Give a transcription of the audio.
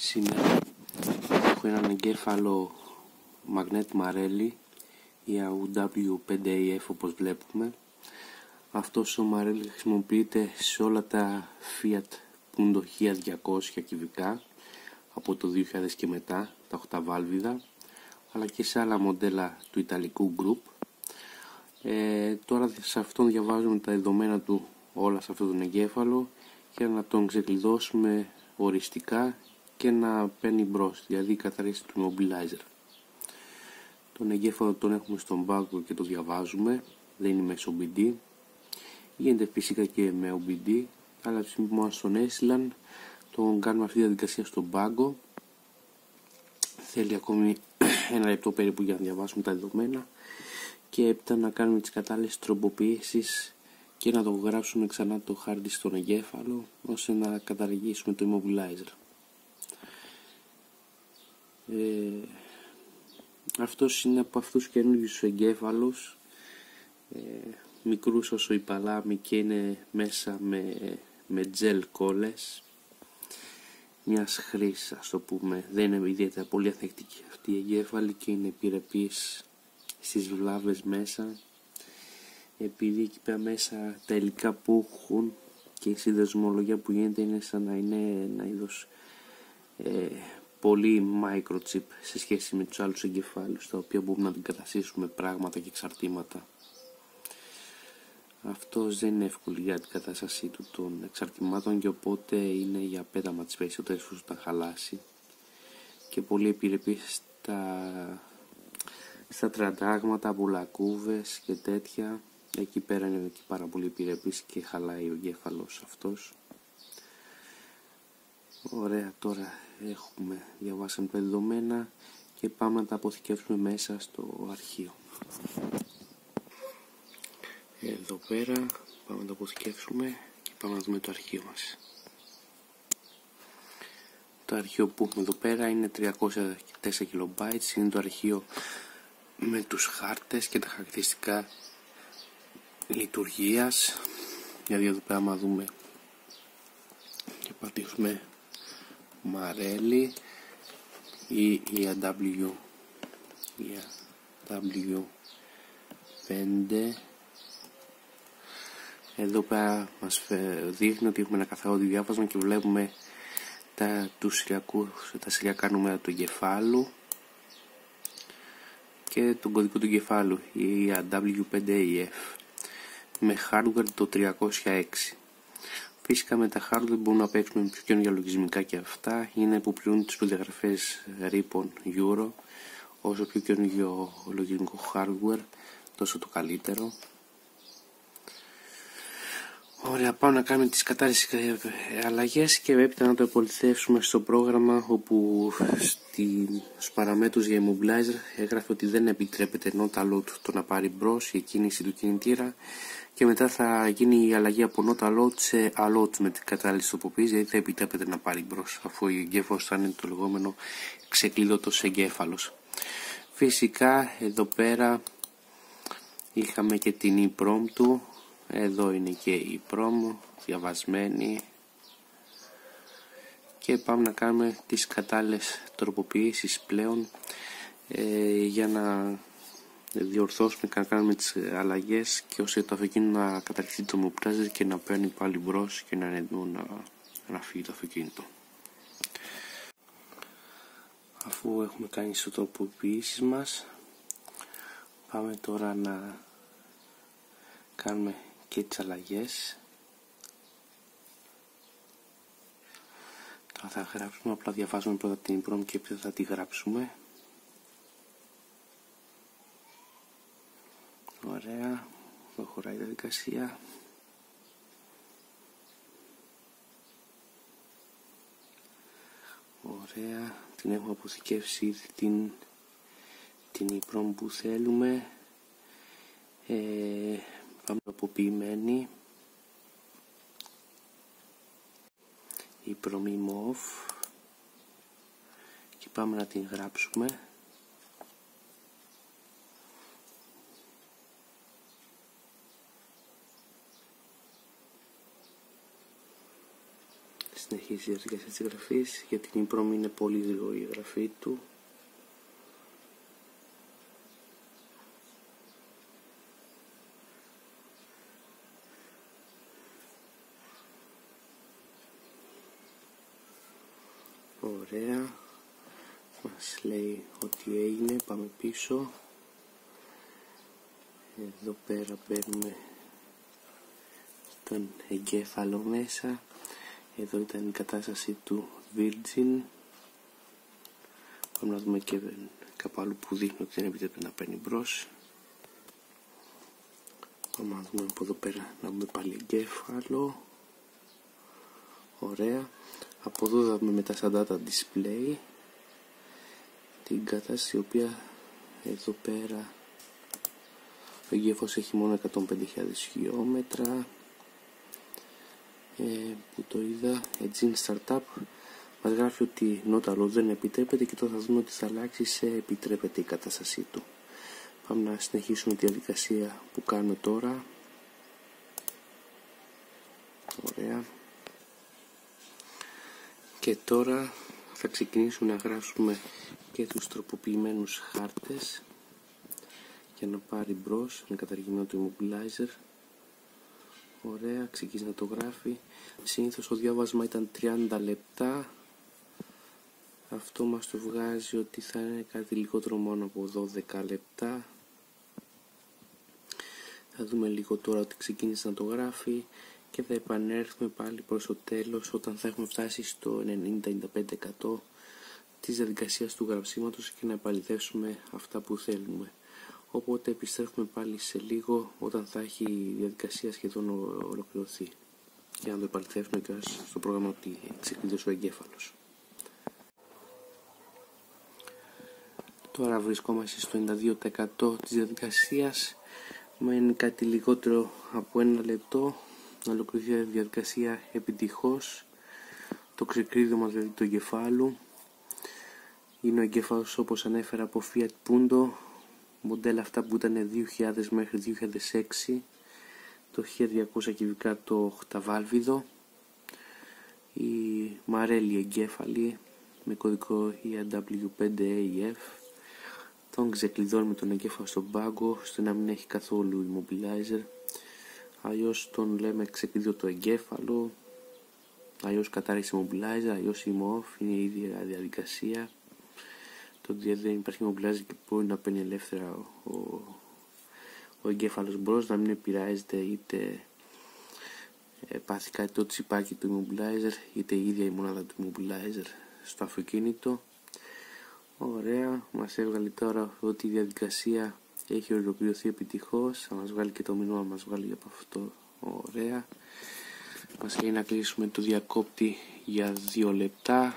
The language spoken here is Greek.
Σήμερα έχω έναν εγκέφαλο Magnet Marelli EAW5AF όπως βλέπουμε. Αυτός ο Marelli χρησιμοποιείται σε όλα τα Fiat Punto 1200 κυβικά από το 2000 και μετά, τα 8 βάλβιδα, αλλά και σε άλλα μοντέλα του Ιταλικού Group. Τώρα σε αυτόν διαβάζουμε τα δεδομένα του όλα σε αυτόν τον εγκέφαλο για να τον ξεκλειδώσουμε οριστικά και να παίρνει μπρος, δηλαδή η καθαρίστηση του immobilizer. Τον εγκέφαλο τον έχουμε στον πάγκο και το διαβάζουμε, δεν είναι μέσω OBD. Γίνεται φυσικά και με OBD, αλλά από που μας τον έστειλαν τον κάνουμε αυτή τη διαδικασία στον πάγκο. Θέλει ακόμη ένα λεπτό περίπου για να διαβάσουμε τα δεδομένα και έπειτα να κάνουμε τις κατάλληλες τροποποιήσεις και να το γράψουμε ξανά το χάρτη στον εγκέφαλο ώστε να καταργήσουμε το immobilizer. Αυτός είναι από αυτούς τους καινούργιους εγκέφαλους, μικρούς όσο η παλάμη και είναι μέσα με τζελ κόλλες μιας χρήσης, ας το πούμε. Δεν είναι ιδιαίτερα πολύ ανθεκτική αυτή η εγκέφαλη και είναι επιρρεπής στις βλάβες μέσα, επειδή εκεί πέρα μέσα τα υλικά που έχουν και η συνδεσμολογία που γίνεται είναι σαν να είναι ένα είδος πολύ microchip σε σχέση με τους άλλους εγκεφάλους, τα οποία μπορούμε να αντικαταστήσουμε πράγματα και εξαρτήματα. Αυτός δεν είναι εύκολη για την κατάστασή του των εξαρτημάτων και οπότε είναι για πέταμα τις περισσότερες φορές όταν χαλάσει και πολύ επιρρεπής στα τραντάγματα, μπουλακούβες και τέτοια. Εκεί πέρα είναι και πάρα πολύ επιρρεπής και χαλάει ο εγκέφαλος αυτός. Ωραία, τώρα διαβάσαμε τα δεδομένα και πάμε να τα αποθηκεύσουμε μέσα στο αρχείο. Εδώ πέρα πάμε να τα αποθηκεύσουμε και πάμε να δούμε το αρχείο μας. Το αρχείο που έχουμε εδώ πέρα είναι 304 KB, είναι το αρχείο με τους χάρτες και τα χαρακτηριστικά λειτουργίας. Δηλαδή εδώ πέρα άμα δούμε και πατήσουμε Marelli ή EAW5. Εδώ πέρα μας δείχνει ότι έχουμε ένα καθαρό διάβασμα και βλέπουμε τα σηριακά νούμερα του εγκεφάλου και τον κωδικό του εγκεφάλου, η EAW5AF, με hardware το 306. Φυσικά με τα hardware μπορούμε να παίξουμε πιο καινούργια λογισμικά και αυτά είναι που πληρούν τις προδιαγραφές Ripon Euro. Όσο πιο καινούργιο λογισμικό hardware τόσο το καλύτερο. Ωραία, πάμε να κάνουμε τις κατάλληλες αλλαγές και έπειτα να το επαληθεύσουμε στο πρόγραμμα, όπου στους παραμέτρους για immobilizer έγραφε ότι δεν επιτρέπεται not allowed το να πάρει μπρος η κίνηση του κινητήρα και μετά θα γίνει η αλλαγή από not allowed σε allowed με την κατάλληλη τροποποίηση, δηλαδή θα επιτρέπεται να πάρει μπρος αφού ο εγκέφαλος θα είναι το λεγόμενο ξεκλείδωτος εγκέφαλος. Φυσικά εδώ πέρα είχαμε και την EEPROM του. Εδώ είναι και η EEPROM διαβασμένη και πάμε να κάνουμε τις κατάλληλες τροποποιήσεις πλέον για να διορθώσουμε και να κάνουμε τις αλλαγές και ώστε το αυτοκίνητο να καταρριφθεί το immobilizer και να παίρνει πάλι μπρος και να είναι έτοιμο να φύγει το αυτοκίνητο. Αφού έχουμε κάνει τις τροποποιήσεις μας, πάμε τώρα να κάνουμε και τις αλλαγές. Τώρα θα γράψουμε, απλά διαβάζουμε πρώτα την EEPROM και έπειτα θα τη γράψουμε. Ωραία, προχωράει η διαδικασία. Ωραία, την έχουμε αποθηκεύσει ήδη την EEPROM που θέλουμε. Πάμε τροποποιημένη EEPROM off και πάμε να την γράψουμε. συνεχίσει η διαδικασία της γραφής, γιατί την Improm είναι πολύ γρήγορη η γραφή του. Ωραία, μας λέει ότι έγινε, πάμε πίσω. Εδώ πέρα παίρνουμε τον εγκέφαλο μέσα. Εδώ ήταν η κατάσταση του Virgin. Πάμε να δούμε και κάπου άλλο που δείχνει ότι δεν επιτρέπεται να παίρνει μπρος. Πάμε να δούμε από εδώ πέρα, να δούμε πάλι εγκέφαλο. Ωραία. Από εδώ θα δούμε μετά σαν data display την κατάσταση, η οποία εδώ πέρα ο εγκέφαλος έχει μόνο 105.000 χιλιόμετρα. Που το είδα, Engine Startup μας γράφει ότι not allowed, δεν επιτρέπεται, και τώρα θα δούμε ότι θα αλλάξει σε επιτρέπεται η κατάστασή του. Πάμε να συνεχίσουμε τη διαδικασία που κάνουμε τώρα. Ωραία. Και τώρα θα ξεκινήσουμε να γράψουμε και τους τροποποιημένους χάρτες για να πάρει μπρος. Είναι καταργημένο το immobilizer. Ωραία, ξεκίνησε να το γράφει. Συνήθως το διάβασμα ήταν 30 λεπτά. Αυτό μας το βγάζει ότι θα είναι κάτι λιγότερο μόνο από 12 λεπτά. Θα δούμε λίγο τώρα ότι ξεκίνησε να το γράφει και θα επανέλθουμε πάλι προς το τέλος όταν θα έχουμε φτάσει στο 90-95% της διαδικασίας του γραψίματος και να επαληθεύσουμε αυτά που θέλουμε. Οπότε επιστρέφουμε πάλι σε λίγο όταν θα έχει η διαδικασία σχεδόν ολοκληρωθεί για να το επαληθεύσουμε και στο πρόγραμμα ότι ξεκλείδωσε ο εγκέφαλος. Τώρα βρισκόμαστε στο 92% της διαδικασίας. Μένει κάτι λιγότερο από 1 λεπτό να ολοκληρωθεί η διαδικασία επιτυχώς. Το ξεκλείδωμα δηλαδή του εγκεφάλου είναι ο εγκέφαλος, όπως ανέφερα, από Fiat Punto, μοντέλα αυτά που ήταν 2000 μέχρι 2006, το 1200 κυβικά το 8βάλβιδο, η Marelli εγκέφαλη με κωδικό ERW5AF. Τον ξεκλειδώνουμε τον εγκέφαλο στον πάγκο ώστε να μην έχει καθόλου immobilizer, αλλιώς τον λέμε ξεκλείδω το εγκέφαλο, αλλιώς κατάργηση immobilizer, αλλιώς off, είναι η ίδια διαδικασία. Το ότι δεν υπάρχει immobilizer και μπορεί να παίρνει ελεύθερα ο εγκέφαλος μπρος, να μην επηρεάζεται είτε πάθει κάτι το τσιπάκι του immobilizer είτε η ίδια η μονάδα του immobilizer στο αυτοκίνητο. Ωραία, μας έβγαλε τώρα ότι η διαδικασία έχει ολοκληρωθεί επιτυχώς. Θα μας βγάλει και το μήνυμα, μας βγάλει από αυτό. Ωραία. Μας λέει να κλείσουμε το διακόπτη για 2 λεπτά.